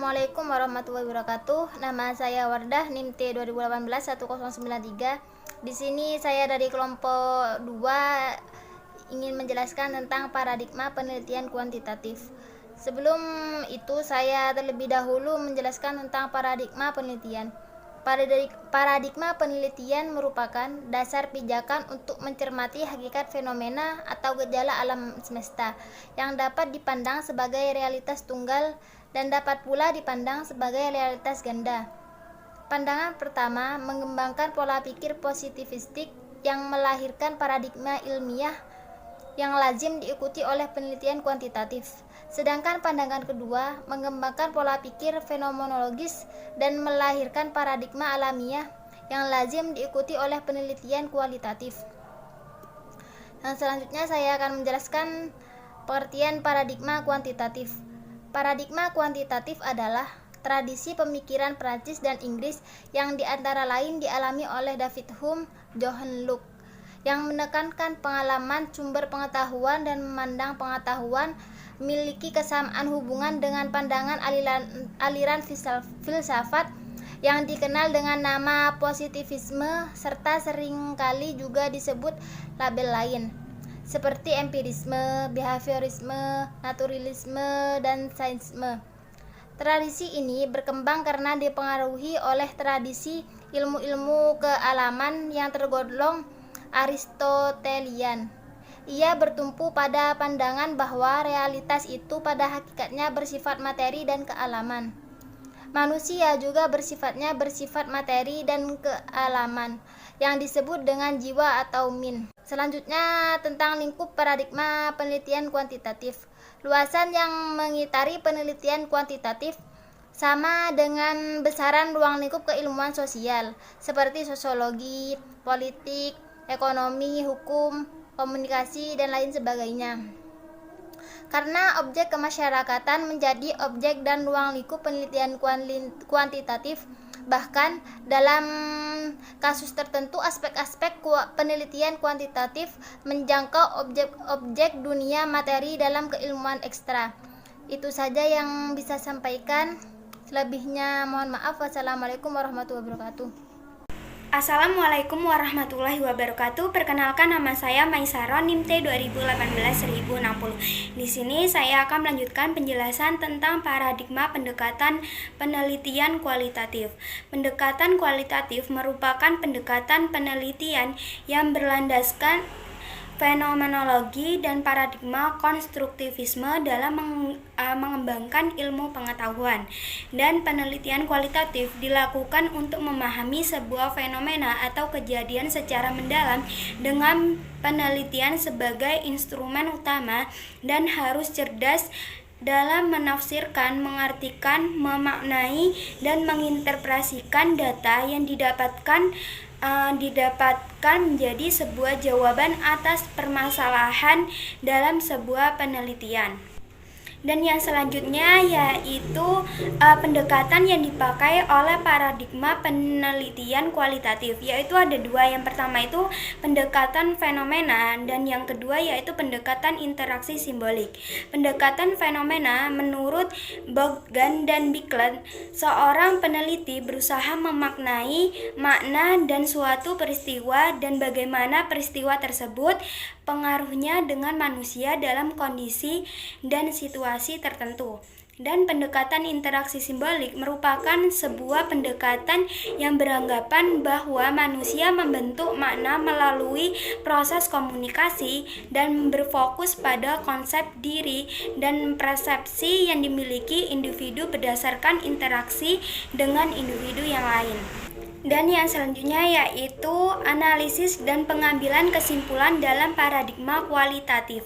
Assalamualaikum warahmatullahi wabarakatuh. Nama saya Wardah, NIM T 2018-1093. Di sini saya dari kelompok 2 ingin menjelaskan tentang paradigma penelitian kuantitatif. Sebelum itu saya terlebih dahulu menjelaskan tentang paradigma penelitian. Paradigma penelitian merupakan dasar pijakan untuk mencermati hakikat fenomena atau gejala alam semesta yang dapat dipandang sebagai realitas tunggal dan dapat pula dipandang sebagai realitas ganda. Pandangan pertama mengembangkan pola pikir positivistik yang melahirkan paradigma ilmiah yang lazim diikuti oleh penelitian kuantitatif. Sedangkan pandangan kedua mengembangkan pola pikir fenomenologis dan melahirkan paradigma alamiah yang lazim diikuti oleh penelitian kualitatif. Yang selanjutnya saya akan menjelaskan pengertian paradigma kuantitatif. Paradigma kuantitatif adalah tradisi pemikiran Prancis dan Inggris yang diantara lain dialami oleh David Hume, Johann Locke, yang menekankan pengalaman sumber pengetahuan dan memandang pengetahuan memiliki kesamaan hubungan dengan pandangan aliran filsafat yang dikenal dengan nama positivisme serta seringkali juga disebut label lain seperti empirisme, behaviorisme, naturalisme, dan sainsisme. Tradisi ini berkembang karena dipengaruhi oleh tradisi ilmu-ilmu kealaman yang tergolong Aristotelian. Ia bertumpu pada pandangan bahwa realitas itu pada hakikatnya bersifat materi dan kealaman. Manusia juga bersifat materi dan kealaman, yang disebut dengan jiwa atau min. Selanjutnya tentang lingkup paradigma penelitian kuantitatif. Luasan yang mengitari penelitian kuantitatif sama dengan besaran ruang lingkup keilmuan sosial, seperti sosiologi, politik, ekonomi, hukum, komunikasi, dan lain sebagainya. Karena objek kemasyarakatan menjadi objek dan ruang lingkup penelitian kuantitatif, bahkan dalam kasus tertentu aspek-aspek penelitian kuantitatif menjangkau objek-objek dunia materi dalam keilmuan ekstra. Itu saja yang bisa sampaikan. Selebihnya mohon maaf. Wassalamualaikum warahmatullahi wabarakatuh. Assalamualaikum warahmatullahi wabarakatuh. Perkenalkan, nama saya Maisaron, NIM T 2018-1060. Di sini saya akan melanjutkan penjelasan tentang paradigma pendekatan penelitian kualitatif. Pendekatan kualitatif merupakan pendekatan penelitian yang berlandaskan fenomenologi dan paradigma konstruktivisme dalam mengembangkan ilmu pengetahuan. Dan penelitian kualitatif dilakukan untuk memahami sebuah fenomena atau kejadian secara mendalam dengan penelitian sebagai instrumen utama, dan harus cerdas dalam menafsirkan, mengartikan, memaknai, dan menginterpretasikan data yang didapatkan menjadi sebuah jawaban atas permasalahan dalam sebuah penelitian. Dan yang selanjutnya yaitu pendekatan yang dipakai oleh paradigma penelitian kualitatif, yaitu ada dua. Yang pertama itu pendekatan fenomena, dan yang kedua yaitu pendekatan interaksi simbolik. Pendekatan fenomena menurut Bogdan dan Bicklin, seorang peneliti berusaha memaknai makna dan suatu peristiwa dan bagaimana peristiwa tersebut pengaruhnya dengan manusia dalam kondisi dan situasi tertentu. Dan pendekatan interaksi simbolik merupakan sebuah pendekatan yang beranggapan bahwa manusia membentuk makna melalui proses komunikasi dan berfokus pada konsep diri dan persepsi yang dimiliki individu berdasarkan interaksi dengan individu yang lain. Dan yang selanjutnya yaitu analisis dan pengambilan kesimpulan dalam paradigma kualitatif,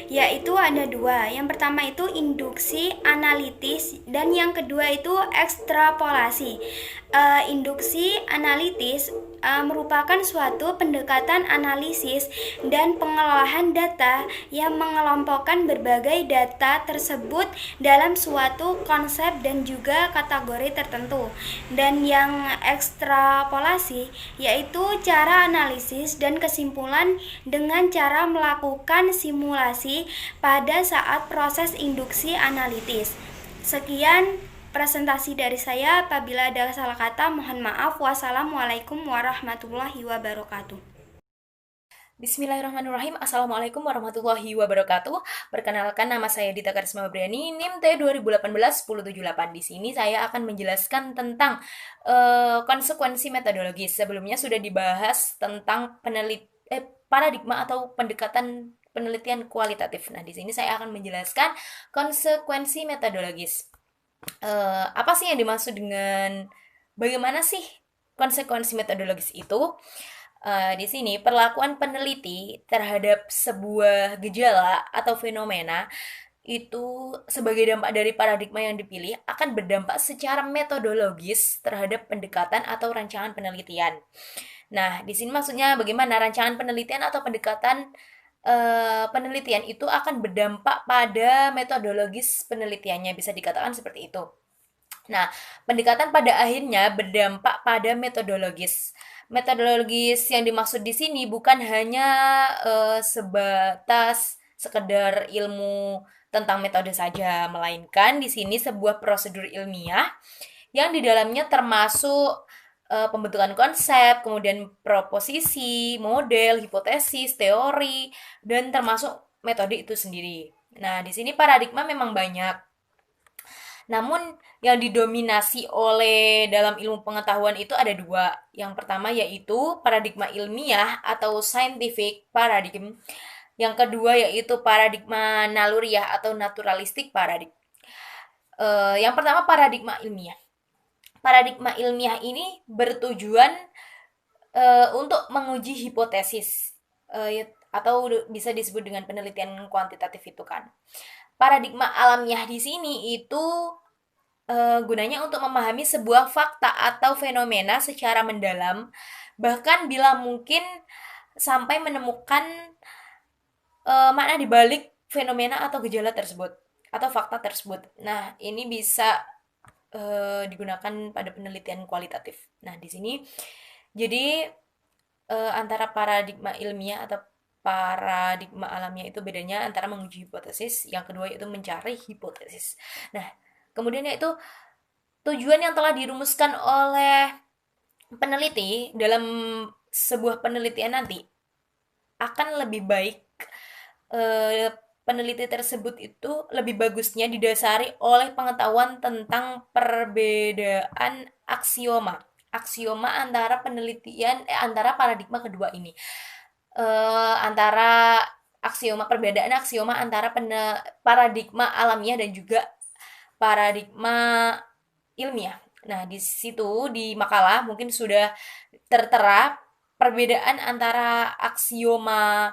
yaitu ada dua. Yang pertama itu induksi analitis, dan yang kedua itu ekstrapolasi. Induksi analitis merupakan suatu pendekatan analisis dan pengolahan data yang mengelompokkan berbagai data tersebut dalam suatu konsep dan juga kategori tertentu. Dan yang ekstrapolasi yaitu cara analisis dan kesimpulan dengan cara melakukan simulasi pada saat proses induksi analitis. Sekian presentasi dari saya. Apabila ada salah kata, mohon maaf. Wassalamualaikum warahmatullahi wabarakatuh. Bismillahirrahmanirrahim. Assalamualaikum warahmatullahi wabarakatuh. Perkenalkan, nama saya Dita Karisma Febriani, NIM T 2018-1078. Di sini saya akan menjelaskan tentang konsekuensi metodologis. Sebelumnya sudah dibahas tentang paradigma atau pendekatan penelitian kualitatif. Nah, di sini saya akan menjelaskan konsekuensi metodologis. Apa sih yang dimaksud dengan bagaimana sih konsekuensi metodologis itu? Di sini perlakuan peneliti terhadap sebuah gejala atau fenomena itu sebagai dampak dari paradigma yang dipilih akan berdampak secara metodologis terhadap pendekatan atau rancangan penelitian. Nah, di sini maksudnya bagaimana rancangan penelitian atau pendekatan penelitian itu akan berdampak pada metodologis penelitiannya, bisa dikatakan seperti itu. Nah, pendekatan pada akhirnya berdampak pada metodologis. Metodologis yang dimaksud di sini bukan hanya sebatas sekedar ilmu tentang metode saja, melainkan di sini sebuah prosedur ilmiah yang di dalamnya termasuk pembentukan konsep, kemudian proposisi, model, hipotesis, teori, dan termasuk metode itu sendiri. Nah, di sini paradigma memang banyak. Namun yang didominasi oleh dalam ilmu pengetahuan itu ada dua. Yang pertama yaitu paradigma ilmiah atau scientific paradigm. Yang kedua yaitu paradigma naluriah atau naturalistic paradigm. Yang pertama paradigma ilmiah. Paradigma ilmiah ini bertujuan untuk menguji hipotesis atau bisa disebut dengan penelitian kuantitatif itu kan. Paradigma alamiah di sini itu gunanya untuk memahami sebuah fakta atau fenomena secara mendalam, bahkan bila mungkin sampai menemukan makna di balik fenomena atau gejala tersebut atau fakta tersebut. Nah, ini bisa digunakan pada penelitian kualitatif. Nah, di sini jadi antara paradigma ilmiah atau paradigma alamiah itu bedanya antara menguji hipotesis, yang kedua yaitu mencari hipotesis. Nah, kemudian yaitu tujuan yang telah dirumuskan oleh peneliti dalam sebuah penelitian nanti akan lebih baik peneliti tersebut itu lebih bagusnya didasari oleh pengetahuan tentang perbedaan aksioma antara antara paradigma kedua ini. Antara perbedaan aksioma antara paradigma alamiah dan juga paradigma ilmiah. Nah, di situ di makalah mungkin sudah tertera perbedaan antara aksioma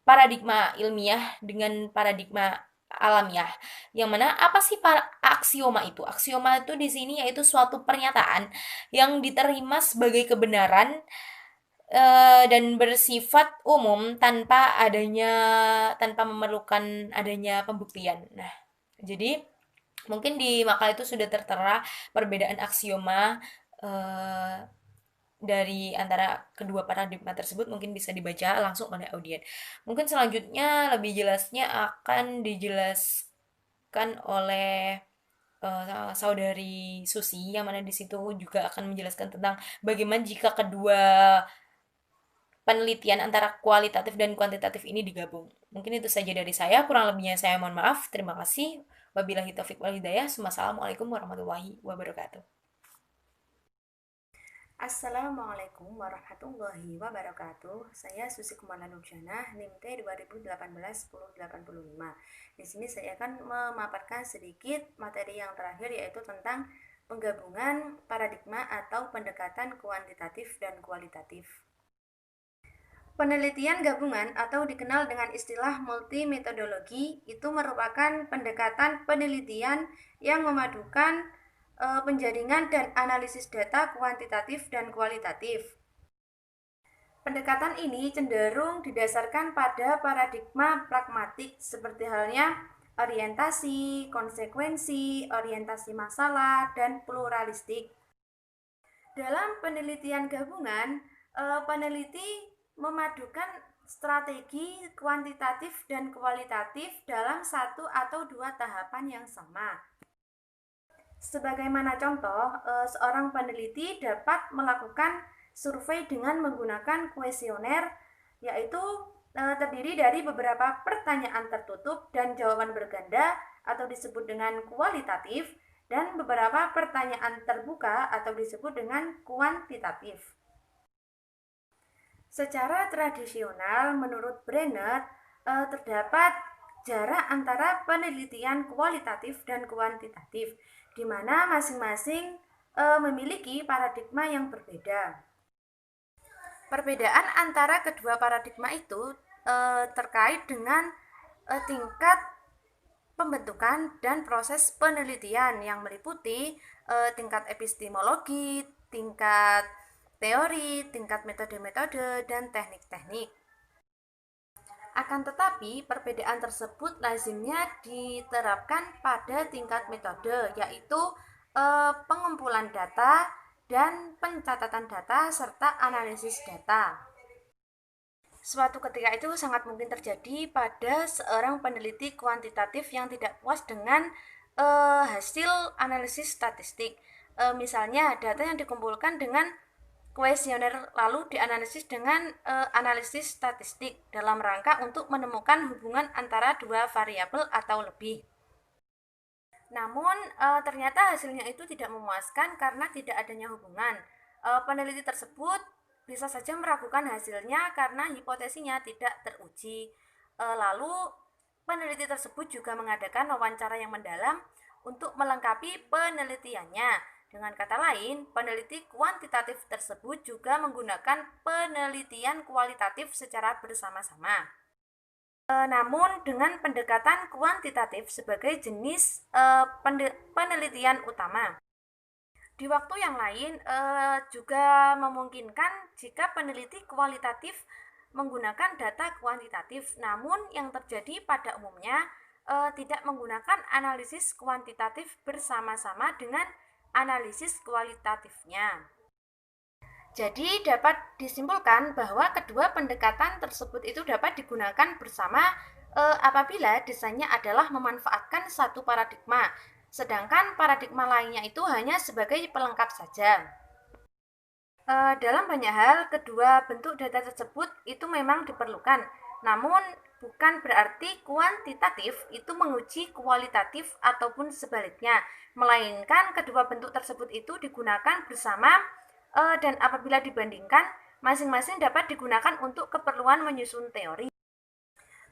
paradigma ilmiah dengan paradigma alamiah. Yang mana apa sih aksioma itu? Aksioma itu di sini yaitu suatu pernyataan yang diterima sebagai kebenaran dan bersifat umum tanpa memerlukan adanya pembuktian. Nah, jadi mungkin di makalah itu sudah tertera perbedaan aksioma dari antara kedua paradigma tersebut, mungkin bisa dibaca langsung oleh audien. Mungkin selanjutnya lebih jelasnya akan dijelaskan oleh saudari Susi, yang mana di situ juga akan menjelaskan tentang bagaimana jika kedua penelitian antara kualitatif dan kuantitatif ini digabung. Mungkin itu saja dari saya, kurang lebihnya saya mohon maaf. Terima kasih. Wabillahi taufiq wal hidayah. Wassalamualaikum warahmatullahi wabarakatuh. Assalamualaikum warahmatullahi wabarakatuh. Saya Susi Kumala Nurjana, NIM T 2018-1085. Di sini saya akan memaparkan sedikit materi yang terakhir, yaitu tentang penggabungan paradigma atau pendekatan kuantitatif dan kualitatif. Penelitian gabungan atau dikenal dengan istilah multimetodologi itu merupakan pendekatan penelitian yang memadukan penjaringan dan analisis data kuantitatif dan kualitatif. Pendekatan ini cenderung didasarkan pada paradigma pragmatik seperti halnya orientasi, konsekuensi, orientasi masalah, dan pluralistik. Dalam penelitian gabungan, peneliti memadukan strategi kuantitatif dan kualitatif dalam satu atau dua tahapan yang sama. Sebagaimana contoh, seorang peneliti dapat melakukan survei dengan menggunakan kuesioner, yaitu terdiri dari beberapa pertanyaan tertutup dan jawaban berganda atau disebut dengan kualitatif, dan beberapa pertanyaan terbuka atau disebut dengan kuantitatif. Secara tradisional, menurut Brenner, terdapat jarak antara penelitian kualitatif dan kuantitatif, di mana masing-masing memiliki paradigma yang berbeda. Perbedaan antara kedua paradigma itu terkait dengan tingkat pembentukan dan proses penelitian yang meliputi tingkat epistemologi, tingkat teori, tingkat metode-metode, dan teknik-teknik. Akan tetapi, perbedaan tersebut lazimnya diterapkan pada tingkat metode, yaitu pengumpulan data dan pencatatan data serta analisis data. Suatu ketika itu sangat mungkin terjadi pada seorang peneliti kuantitatif yang tidak puas dengan hasil analisis statistik. Misalnya, data yang dikumpulkan dengan kuesioner lalu dianalisis dengan analisis statistik dalam rangka untuk menemukan hubungan antara dua variabel atau lebih. Namun ternyata hasilnya itu tidak memuaskan karena tidak adanya hubungan. Peneliti tersebut bisa saja meragukan hasilnya karena hipotesinya tidak teruji. Lalu peneliti tersebut juga mengadakan wawancara yang mendalam untuk melengkapi penelitiannya. Dengan kata lain, peneliti kuantitatif tersebut juga menggunakan penelitian kualitatif secara bersama-sama. Namun dengan pendekatan kuantitatif sebagai jenis penelitian utama. Di waktu yang lain juga memungkinkan jika peneliti kualitatif menggunakan data kuantitatif, namun yang terjadi pada umumnya tidak menggunakan analisis kuantitatif bersama-sama dengan analisis kualitatifnya. Jadi dapat disimpulkan bahwa kedua pendekatan tersebut itu dapat digunakan bersama apabila desainnya adalah memanfaatkan satu paradigma, sedangkan paradigma lainnya itu hanya sebagai pelengkap saja. Dalam banyak hal, kedua bentuk data tersebut itu memang diperlukan, namun bukan berarti kuantitatif itu menguji kualitatif ataupun sebaliknya, melainkan kedua bentuk tersebut itu digunakan bersama dan apabila dibandingkan, masing-masing dapat digunakan untuk keperluan menyusun teori.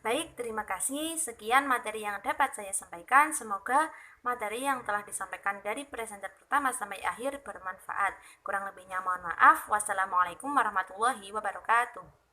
Baik, terima kasih. Sekian materi yang dapat saya sampaikan. Semoga materi yang telah disampaikan dari presenter pertama sampai akhir bermanfaat. Kurang lebihnya mohon maaf. Wassalamualaikum warahmatullahi wabarakatuh.